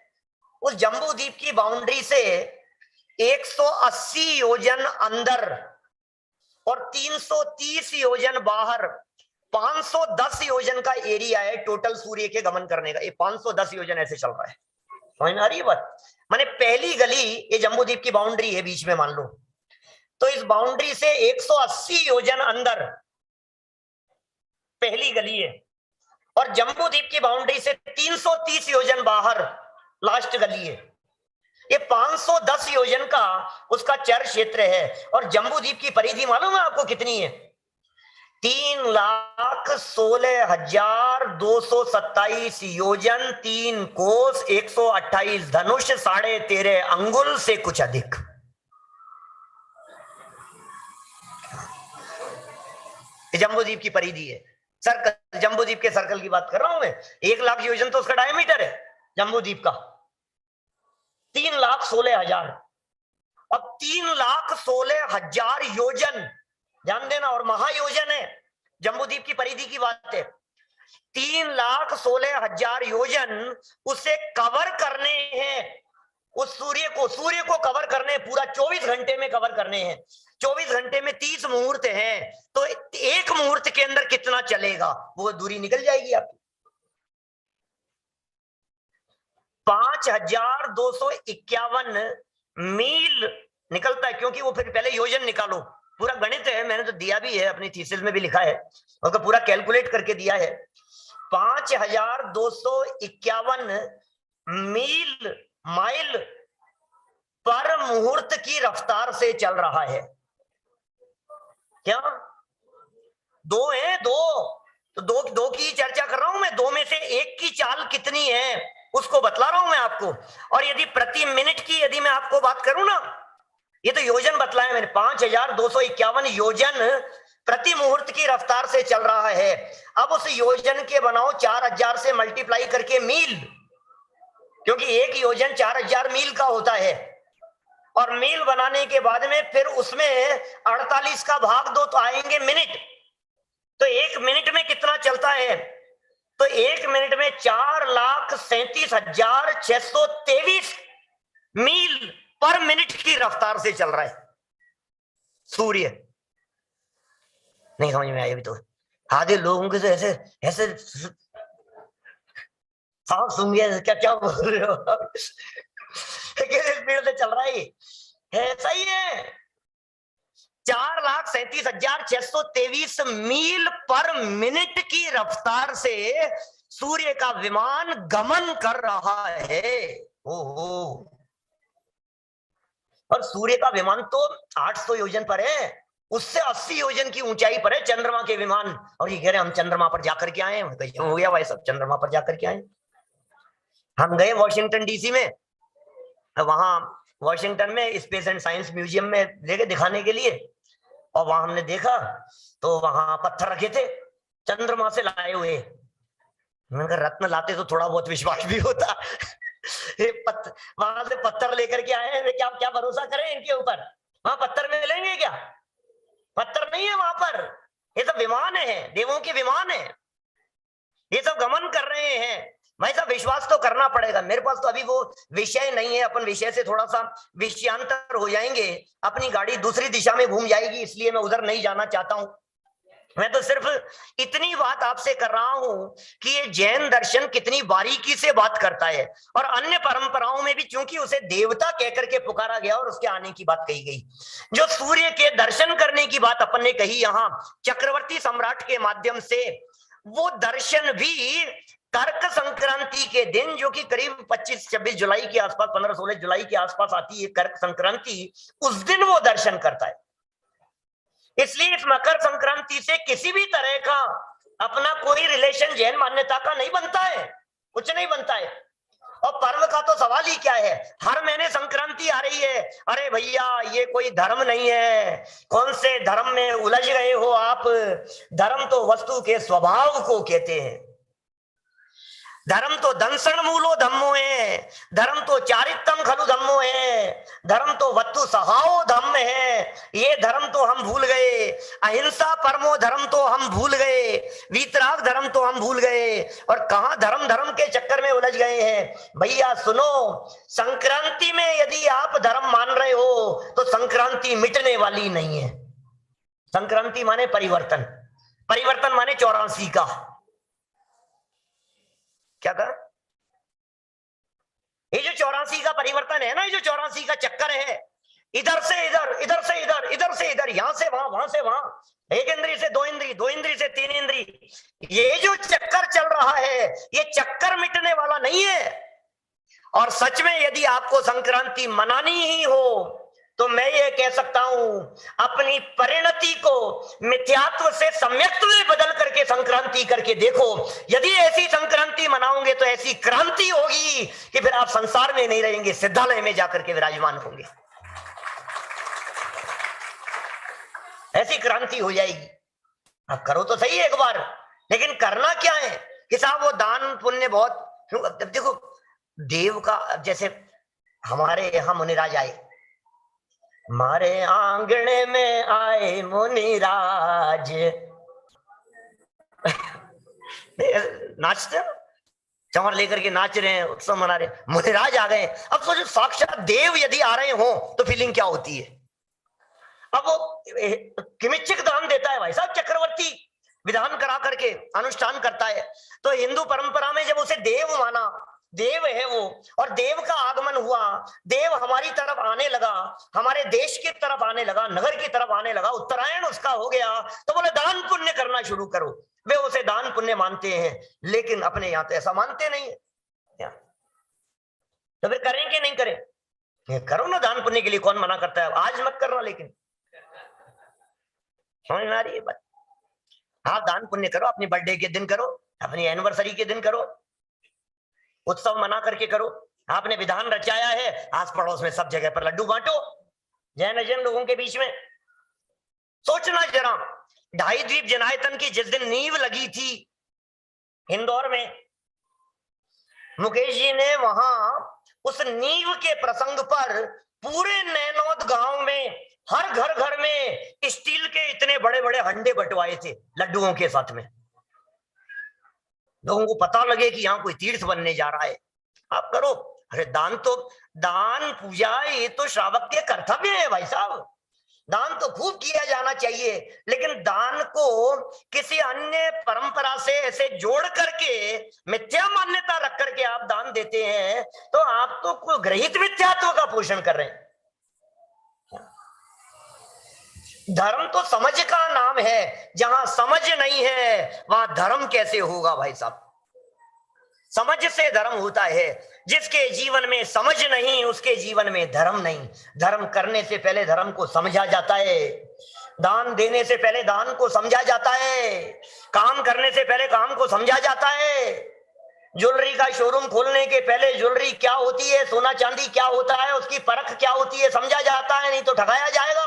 उस जम्बू द्वीप की बाउंड्री से 180 योजन अंदर और 330 योजन बाहर 510 योजन का एरिया है टोटल सूर्य के गमन करने का। ये 510 योजन ऐसे चल रहा है। समझ में आ रही है बात? माने पहली गली ये जम्बूद्वीप की बाउंड्री है बीच में मान लो, तो इस बाउंड्री से 180 योजन अंदर पहली गली है, और जम्बूद्वीप की बाउंड्री से 330 योजन बाहर लास्ट गली है। ये 510 योजन का उसका चर क्षेत्र है। और जम्बूद्वीप की परिधि मालूम है आपको कितनी है? 3,16,227 योजन, 3 कोस, 128 धनुष, 13.5 अंगुल से कुछ अधिक। जम्बूद्वीप की परिधि है, सर्कल, जम्बूद्वीप के सर्कल की बात कर रहा हूं मैं। 1,00,000 योजन तो उसका डायमीटर है जम्बूद्वीप का, 3,16,000। अब 3,16,000 योजन, ध्यान देना, और महायोजन है, जम्बूद्वीप की परिधि की बात है। 3,16,000 योजन उसे कवर करने हैं, उस सूर्य को कवर करने, पूरा 24 घंटे में कवर करने हैं। 24 घंटे में 30 मुहूर्त हैं, तो एक मुहूर्त के अंदर कितना चलेगा, वो दूरी निकल जाएगी आपकी। 5,251 मील निकलता है, क्योंकि वो फिर पहले योजन निकालो, पूरा गणित है, मैंने तो दिया भी है, अपनी थीसिस में भी लिखा है, उसका पूरा कैलकुलेट करके दिया है। 5,251 माइल पर मुहूर्त की रफ्तार से चल रहा है। क्या दो है? तो दो की चर्चा कर रहा हूं मैं। दो में से एक की चाल कितनी है उसको बतला रहा हूं मैं आपको। और यदि प्रति मिनट की यदि मैं आपको बात करूं ना, ये तो योजन बतलाया मैंने, 5,251 योजन प्रति मुहूर्त की रफ्तार से चल रहा है। अब उस योजन के बनाओ 4,000 से मल्टीप्लाई करके मील, क्योंकि एक योजन 4,000 मील का होता है। और मील बनाने के बाद में फिर उसमें 48 का भाग दो तो आएंगे मिनट। तो एक मिनट में कितना चलता है? तो एक मिनट में 4,37,623 मील पर मिनट की रफ्तार से चल रहा है सूर्य। नहीं समझ में आया अभी तो? आधे लोगों के तो ऐसे ऐसे सांप सुन गया, क्या क्या बोल रहे हो? किस स्पीड से चल रहा है? ऐसा ही है, 4,37,623 मील पर मिनट की रफ्तार से सूर्य का विमान गमन कर रहा है। ओहो, और सूर्य का विमान तो 800 योजन पर है, उससे 80 योजन की ऊंचाई पर है चंद्रमा के विमान। और ये कह रहे हम चंद्रमा पर जाकर के आए हैं। हो गया भाई, सब चंद्रमा पर जाकर के आए। हम गए वॉशिंगटन डीसी में, वहां वॉशिंगटन में स्पेस एंड साइंस म्यूजियम में लेके दिखाने के लिए, और वहां हमने देखा तो वहां पत्थर रखे थे चंद्रमा से लाए हुए। मैंने कहा रत्न लाते तो थोड़ा बहुत विश्वास भी होता। वहां से पत्थर लेकर के आए हैं, क्या क्या भरोसा करें इनके ऊपर? वहां पत्थर मिलेंगे क्या? पत्थर नहीं है वहां पर, ये सब विमान है, देवों के विमान है, ये सब गमन कर रहे हैं। भाई साहब विश्वास तो करना पड़ेगा। मेरे पास तो अभी वो विषय नहीं है, अपन विषय से थोड़ा सा विषयांतर हो जाएंगे, अपनी गाड़ी दूसरी दिशा में घूम जाएगी, इसलिए मैं उधर नहीं जाना चाहता हूं। मैं तो सिर्फ इतनी बात आपसे कर रहा हूं कि ये जैन दर्शन कितनी बारीकी से बात करता है, और अन्य परंपराओं में भी चूंकि उसे देवता कहकर के पुकारा गया और उसके आने की बात कही गई। जो सूर्य के दर्शन करने की बात अपन ने कही यहां चक्रवर्ती सम्राट के माध्यम से, वो दर्शन भी कर्क संक्रांति के दिन, जो कि करीब 25-26 जुलाई के आसपास, 15-16 जुलाई के आसपास आती है कर्क संक्रांति, उस दिन वो दर्शन करता है। इसलिए इस मकर संक्रांति से किसी भी तरह का अपना कोई रिलेशन जैन मान्यता का नहीं बनता है, कुछ नहीं बनता है। और पर्व का तो सवाल ही क्या है, हर महीने संक्रांति आ रही है। अरे भैया ये कोई धर्म नहीं है, कौन से धर्म में उलझ गए हो आप? धर्म तो वस्तु के स्वभाव को कहते हैं। धर्म तो दंसण मूलो धम्मो है, धर्म तो चारित्रम खलु धम्मो है, धर्म तो वत्तु सहाओ धम्म है। ये धर्म तो हम भूल गए, अहिंसा परमो धर्म तो हम भूल गए, वीतराग धर्म तो हम भूल गए, और कहां धर्म धर्म के चक्कर में उलझ गए हैं। भैया सुनो, संक्रांति में यदि आप धर्म मान रहे हो तो संक्रांति मिटने वाली नहीं है। संक्रांति माने परिवर्तन, परिवर्तन माने 84 का, क्या कहा? ये जो 84 का परिवर्तन है ना, ये जो 84 का चक्कर है, इधर से इधर, इधर से इधर, इधर से इधर, यहां से वहां, वहां से वहां, एक इंद्री से दो इंद्री, दो इंद्री से तीन इंद्री, ये जो चक्कर चल रहा है ये चक्कर मिटने वाला नहीं है। और सच में यदि आपको संक्रांति मनानी ही हो तो मैं ये कह सकता हूं, अपनी परिणति को मिथ्यात्व से सम्यक्त्व में बदल करके संक्रांति करके देखो। यदि ऐसी संक्रांति मनाओगे तो ऐसी क्रांति होगी कि फिर आप संसार में नहीं रहेंगे, सिद्धालय में जाकर के विराजमान होंगे, ऐसी क्रांति हो जाएगी। अब करो तो सही एक बार, लेकिन करना क्या है कि साहब वो दान पुण्य बहुत। देखो देव का, जैसे हमारे यहां मुनिराज आए, मारे आंगणे में आए मुनिराज, नाचते चमर लेकर के नाच रहे हैं, उत्सव मना रहे हैं, मुनिराज आ गए। अब सोचो साक्षात देव यदि आ रहे हो तो फीलिंग क्या होती है। अब वो किमिच्छिक दान देता है भाई साहब, चक्रवर्ती विधान करा करके अनुष्ठान करता है। तो हिंदू परंपरा में जब उसे देव माना, देव है वो, और देव का आगमन हुआ, देव हमारी तरफ आने लगा, हमारे देश की तरफ आने लगा, नगर की तरफ आने लगा, उत्तरायण उसका हो गया, तो बोले दान पुण्य करना शुरू करो। वे उसे दान पुण्य मानते हैं, लेकिन अपने यहां तो ऐसा मानते नहीं है। तो फिर करें कि नहीं करें? करो ना दान पुण्य के लिए, कौन मना करता है? आज मत करना, लेकिन समझ में आ रही है बात? हाँ दान पुण्य करो, अपनी बर्थडे के दिन करो, अपनी एनिवर्सरी के दिन करो, उत्सव मना करके करो। आपने विधान रचाया है, आस पड़ोस में सब जगह पर लड्डू बांटो, जैन अजैन लोगों के बीच में। सोचना जरा, 2.5 द्वीप जनायतन की जिस दिन नींव लगी थी इंदौर में, मुकेश जी ने वहां उस नींव के प्रसंग पर पूरे नैनौद गांव में हर घर घर में स्टील के इतने बड़े बड़े हंडे बंटवाए थे लड्डुओं के साथ में, लोगों को पता लगे कि यहाँ कोई तीर्थ बनने जा रहा है। आप करो। अरे दान तो, दान पूजा ये तो श्रावक के कर्तव्य है भाई साहब, दान तो खूब किया जाना चाहिए, लेकिन दान को किसी अन्य परंपरा से ऐसे जोड़ करके मिथ्या मान्यता रख करके आप दान देते हैं, तो आप तो कोई ग्रहित मिथ्यात्व का पोषण कर रहे हैं। धर्म तो समझ का नाम है, जहां समझ नहीं है वहां धर्म कैसे होगा भाई साहब? समझ से धर्म होता है, जिसके जीवन में समझ नहीं उसके जीवन में धर्म नहीं। धर्म करने से पहले धर्म को समझा जाता है, दान देने से पहले दान को समझा जाता है, काम करने से पहले काम को समझा जाता है। ज्वेलरी का शोरूम खोलने के पहले ज्वेलरी क्या होती है, सोना चांदी क्या होता है, उसकी परख क्या होती है समझा जाता है, नहीं तो ठगाया जाएगा।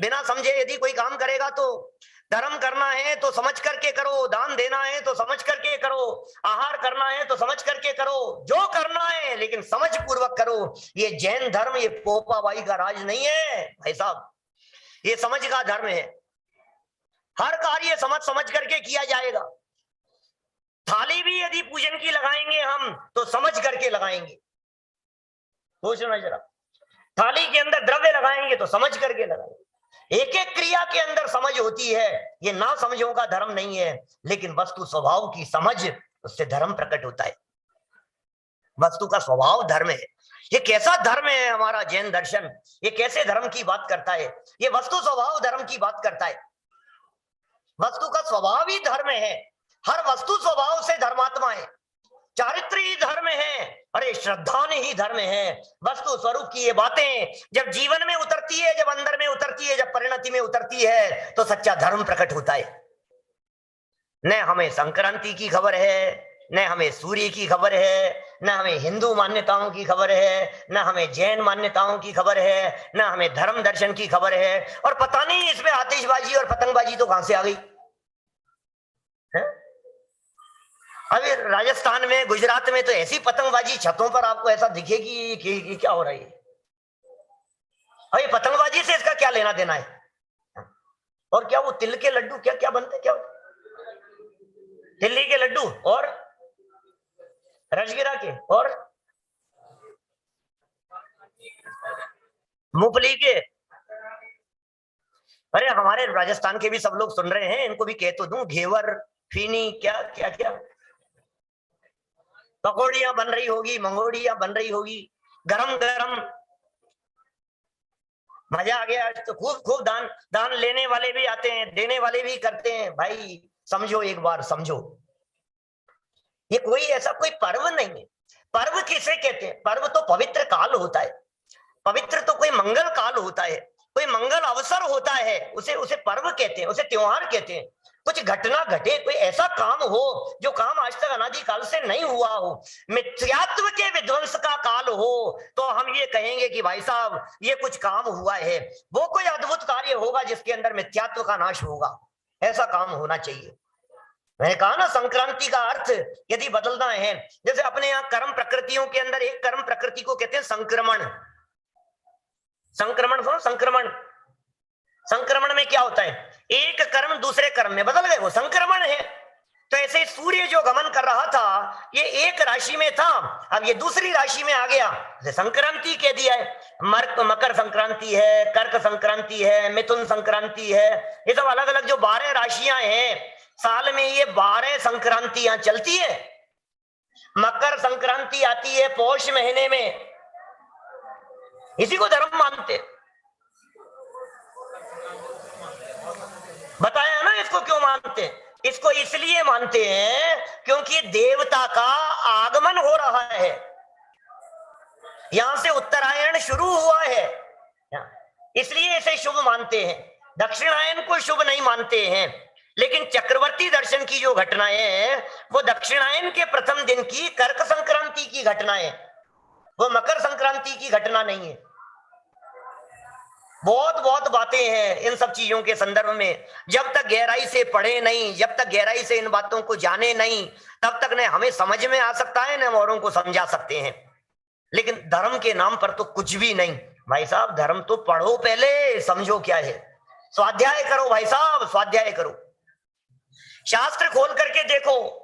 बिना समझे यदि कोई काम करेगा तो धर्म करना है तो समझ करके करो, दान देना है तो समझ करके करो, आहार करना है तो समझ करके करो, जो करना है लेकिन समझ पूर्वक करो। ये जैन धर्म ये पोपाबाई का राज नहीं है भाई साहब, ये समझ का धर्म है। हर कार्य समझ समझ करके किया जाएगा। थाली भी यदि पूजन की लगाएंगे हम तो समझ करके लगाएंगे। सोचना जरा, थाली के अंदर द्रव्य लगाएंगे तो समझ करके लगाएंगे। एक एक क्रिया के अंदर समझ होती है। ये ना समझों का धर्म नहीं है, लेकिन वस्तु स्वभाव की समझ, उससे धर्म प्रकट होता है। वस्तु का स्वभाव धर्म है। ये कैसा धर्म है हमारा जैन दर्शन, ये कैसे धर्म की बात करता है, ये वस्तु स्वभाव धर्म की बात करता है। वस्तु का स्वभाव ही धर्म है। हर वस्तु स्वभाव से धर्मात्मा है। चारित्र ही धर्म है, अरे श्रद्धा ने ही धर्म है। वस्तु स्वरूप की ये बातें जब जीवन में उतरती है, जब अंदर में उतरती है, जब परिणति में उतरती है, तो सच्चा धर्म प्रकट होता है। न हमें संक्रांति की खबर है, न हमें सूर्य की खबर है, न हमें हिंदू मान्यताओं की खबर है, न हमें जैन मान्यताओं की खबर है, न हमें धर्म दर्शन की खबर है। और पता नहीं इसमें आतिशबाजी और पतंगबाजी तो कहां से आ गई है? अभी राजस्थान में, गुजरात में तो ऐसी पतंगबाजी छतों पर आपको ऐसा दिखेगी कि क्या हो रही है। अभी पतंगबाजी से इसका क्या लेना देना है? और क्या वो तिल के लड्डू क्या क्या बनते, क्या तिल्ली के लड्डू और रजगिरा के और मूंगफली के। अरे हमारे राजस्थान के भी सब लोग सुन रहे हैं, इनको भी कह तो दूं, घेवर, फीनी, क्या क्या क्या पकौड़ियां बन रही होगी, मंगोड़ियां बन रही होगी, गरम गरम। मजा आ गया। तो खूब खूब दान दान लेने वाले भी आते हैं, देने वाले भी करते हैं। भाई समझो, एक बार समझो, ये कोई ऐसा कोई पर्व नहीं है। पर्व किसे कहते हैं? पर्व तो पवित्र काल होता है। पवित्र तो कोई मंगल काल होता है, कोई मंगल अवसर होता है, उसे उसे पर्व कहते हैं, उसे त्योहार कहते हैं। कुछ घटना घटे, कोई ऐसा काम हो जो काम आज तक अनादि काल से नहीं हुआ हो, मिथ्यात्व के विध्वंस का काल हो, तो हम ये कहेंगे कि भाई साहब ये कुछ काम हुआ है। वो कोई अद्भुत कार्य होगा जिसके अंदर मिथ्यात्व का नाश होगा, ऐसा काम होना चाहिए। मैंने कहा ना, संक्रांति का अर्थ यदि बदलना है, जैसे अपने यहाँ कर्म प्रकृतियों के अंदर एक कर्म प्रकृति को कहते हैं संक्रमण। संक्रमण सुनो, संक्रमण। संक्रमण में क्या होता है? एक कर्म दूसरे कर्म में बदल गए, वो संक्रमण है। तो ऐसे सूर्य जो गमन कर रहा था, ये एक राशि में था, अब ये दूसरी राशि में आ गया, संक्रांति कह दिया है। मकर संक्रांति है, कर्क संक्रांति है, मिथुन संक्रांति है, ये सब अलग अलग जो 12 राशियां हैं, साल में ये 12 संक्रांतियां चलती है। मकर संक्रांति आती है पौष महीने में, इसी को धर्म मानते। बताया ना इसको क्यों मानते? इसको इसलिए मानते हैं क्योंकि देवता का आगमन हो रहा है, यहां से उत्तरायण शुरू हुआ है, इसलिए इसे शुभ मानते हैं। दक्षिणायन को शुभ नहीं मानते हैं। लेकिन चक्रवर्ती दर्शन की जो घटनाएं हैं, वो दक्षिणायन के प्रथम दिन की कर्क संक्रांति की घटनाएं, वो मकर संक्रांति की घटना नहीं है। बहुत बहुत बातें हैं इन सब चीजों के संदर्भ में। जब तक गहराई से पढ़े नहीं, जब तक गहराई से इन बातों को जाने नहीं, तब तक न हमें समझ में आ सकता है, न औरों को समझा सकते हैं। लेकिन धर्म के नाम पर तो कुछ भी नहीं भाई साहब। धर्म तो पढ़ो, पहले समझो क्या है, स्वाध्याय करो भाई साहब, स्वाध्याय करो, शास्त्र खोल करके देखो।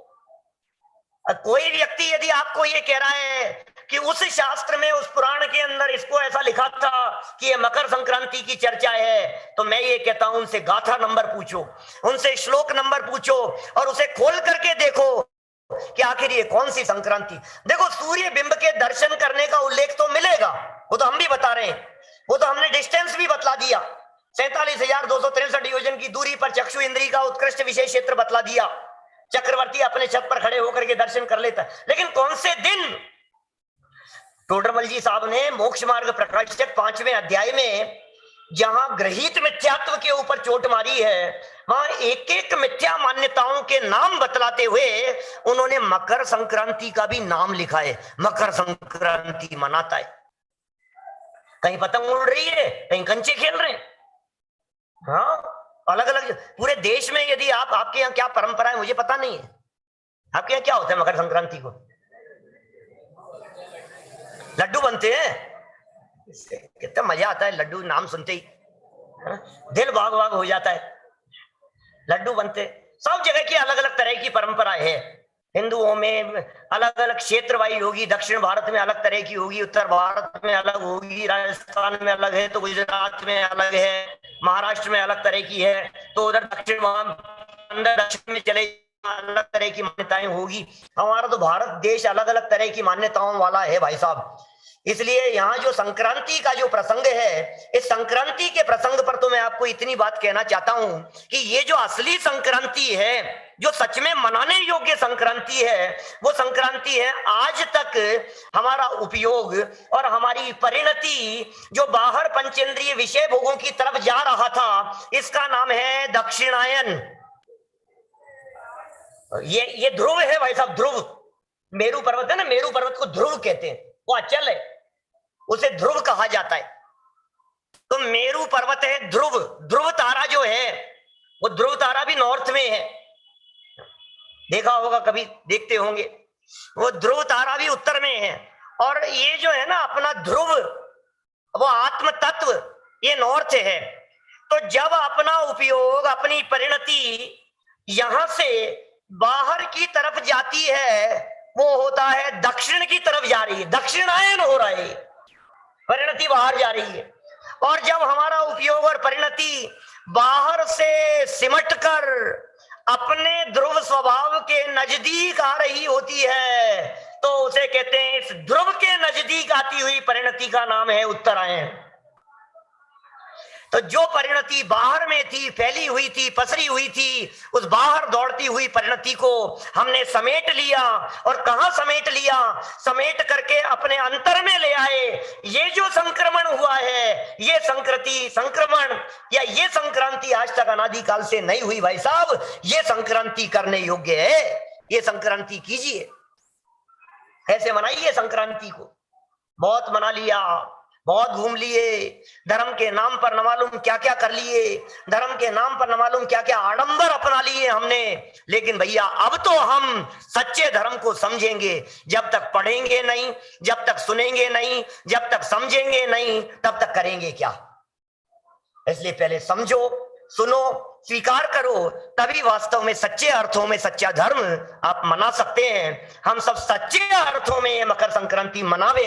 कोई व्यक्ति यदि आपको ये कह रहा है कि उस शास्त्र में, उस पुराण के अंदर इसको ऐसा लिखा था कि ये मकर संक्रांति की चर्चा है, तो मैं ये कहता हूं उनसे गाथा नंबर पूछो, उनसे श्लोक नंबर पूछो, और उसे खोल करके देखो कि आखिर ये कौन सी संक्रांति। देखो, सूर्य बिंब के दर्शन करने का उल्लेख तो मिलेगा, वो तो हम भी बता रहे हैं, वो तो हमने डिस्टेंस भी बतला दिया। 47,263 योजन की दूरी पर चक्षु इंद्री का उत्कृष्ट विशेष क्षेत्र बतला दिया। चक्रवर्ती अपने छत पर खड़े होकर के दर्शन कर लेता है। लेकिन कौन से दिन? टोडरमल जी साहब ने मोक्ष मार्ग प्रकाशक 5वें अध्याय में जहां ग्रहित मिथ्यात्व के ऊपर चोट मारी है, वहां एक एक मिथ्या मान्यताओं के नाम बतलाते हुए उन्होंने मकर संक्रांति का भी नाम लिखा है। मकर संक्रांति मनाता है। कहीं पतंग उड़ रही है, कहीं कंचे खेल रहे हैं। हाँ, अलग अलग पूरे देश में। यदि आपके यहाँ क्या परंपरा है मुझे पता नहीं है। आपके यहाँ क्या होता है मकर संक्रांति को? लड्डू बनते हैं। कितना मजा आता है लड्डू नाम सुनते ही, दिल बाग बाग हो जाता है। लड्डू बनते, सब जगह की अलग अलग तरह की परंपरा है। हिंदुओं में अलग अलग क्षेत्र वाइज होगी। दक्षिण भारत में अलग तरह की होगी, उत्तर भारत में अलग होगी, राजस्थान में अलग है, तो गुजरात में अलग है, महाराष्ट्र में अलग तरह की है, तो उधर दक्षिण में चले अलग तरह की मान्यताएं होगी। हमारा तो भारत देश अलग अलग तरह की मान्यताओं वाला है भाई साहब। इसलिए यहाँ जो संक्रांति का जो प्रसंग है, इस संक्रांति के प्रसंग पर तो मैं आपको इतनी बात कहना चाहता हूं कि ये जो असली संक्रांति है, जो सच में मनाने योग्य संक्रांति है, वो संक्रांति है आज तक हमारा उपयोग और हमारी परिणति जो बाहर पंचेंद्रिय विषय भोगों की तरफ जा रहा था, इसका नाम है दक्षिणायन। ये ध्रुव है भाई साहब, ध्रुव। मेरू पर्वत है ना, मेरू पर्वत को ध्रुव कहते हैं, वो अचल है, उसे ध्रुव कहा जाता है। तो मेरू पर्वत है ध्रुव। ध्रुव तारा जो है, वो ध्रुव तारा भी नॉर्थ में है, देखा होगा कभी, देखते होंगे। वो ध्रुव तारा भी उत्तर में है। और ये जो है ना अपना ध्रुव, वो आत्म तत्व, ये नॉर्थ है। तो जब अपना उपयोग, अपनी परिणति यहां से बाहर की तरफ जाती है, वो होता है दक्षिण की तरफ जा रही है, दक्षिणायन हो रहा है, परिणति बाहर जा रही है। और जब हमारा उपयोग और परिणति बाहर से सिमटकर अपने ध्रुव स्वभाव के नजदीक आ रही होती है, तो उसे कहते हैं, इस ध्रुव के नजदीक आती हुई परिणति का नाम है उत्तरायण। तो जो परिणति बाहर में थी, फैली हुई थी, पसरी हुई थी, उस बाहर दौड़ती हुई परिणति को हमने समेट लिया। और कहां समेट लिया? समेट करके अपने अंतर में ले आए। ये जो संक्रमण हुआ है, ये संक्रमण या ये संक्रांति आज तक अनादिकाल से नहीं हुई भाई साहब। ये संक्रांति करने योग्य है। ये संक्रांति कीजिए, ऐसे मनाइए संक्रांति को। बहुत मना लिया, बहुत घूम लिए, धर्म के नाम पर न मालूम क्या क्या कर लिए, धर्म के नाम पर न मालूम क्या क्या आडंबर अपना लिए हमने। लेकिन भैया अब तो हम सच्चे धर्म को समझेंगे। जब तक पढ़ेंगे नहीं, जब तक सुनेंगे नहीं, जब तक समझेंगे नहीं, तब तक करेंगे क्या? इसलिए पहले समझो, सुनो, स्वीकार करो, तभी वास्तव में सच्चे अर्थों में सच्चा धर्म आप मना सकते हैं। हम सब सच्चे अर्थों में मकर संक्रांति मनावे,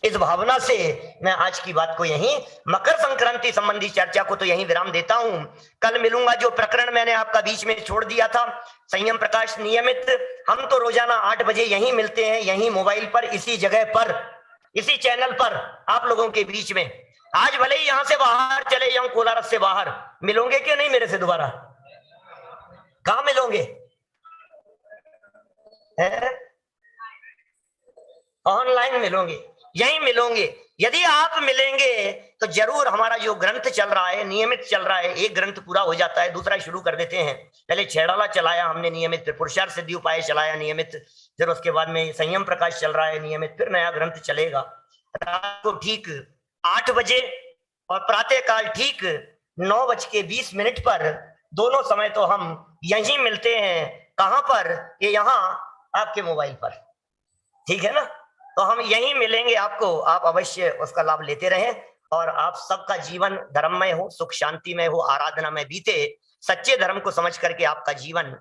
इस भावना से मैं आज की बात को यहीं, मकर संक्रांति संबंधी चर्चा को तो यहीं विराम देता हूं। कल मिलूंगा। जो प्रकरण मैंने आपका बीच में छोड़ दिया था, संयम प्रकाश नियमित, हम तो रोजाना 8 बजे यहीं मिलते हैं, यहीं मोबाइल पर, इसी जगह पर, इसी चैनल पर, आप लोगों के बीच में। आज भले ही यहां से बाहर चले जाऊं, कोलारस से बाहर, मिलोगे कि नहीं मेरे से दोबारा? कहां मिलोगे? ऑनलाइन मिलोगे, यहीं मिलोगे। यदि आप मिलेंगे तो जरूर हमारा जो ग्रंथ चल रहा है, नियमित चल रहा है, एक ग्रंथ पूरा हो जाता है, दूसरा शुरू कर देते हैं। पहले छेड़ाला चलाया हमने नियमित, फिर पुरुषार्थ सिद्धि उपाय चलाया नियमित, फिर उसके बाद में संयम प्रकाश चल रहा है नियमित, फिर नया ग्रंथ चलेगा। रात को ठीक 8 बजे और प्रातः काल ठीक 9:20 पर, दोनों समय तो हम यहीं मिलते हैं। कहां पर? ये यहाँ आपके मोबाइल पर, ठीक है ना? तो हम यहीं मिलेंगे आपको, आप अवश्य उसका लाभ लेते रहें और आप सबका जीवन धर्ममय हो, सुख शांति में हो, आराधना में बीते, सच्चे धर्म को समझ करके आपका जीवन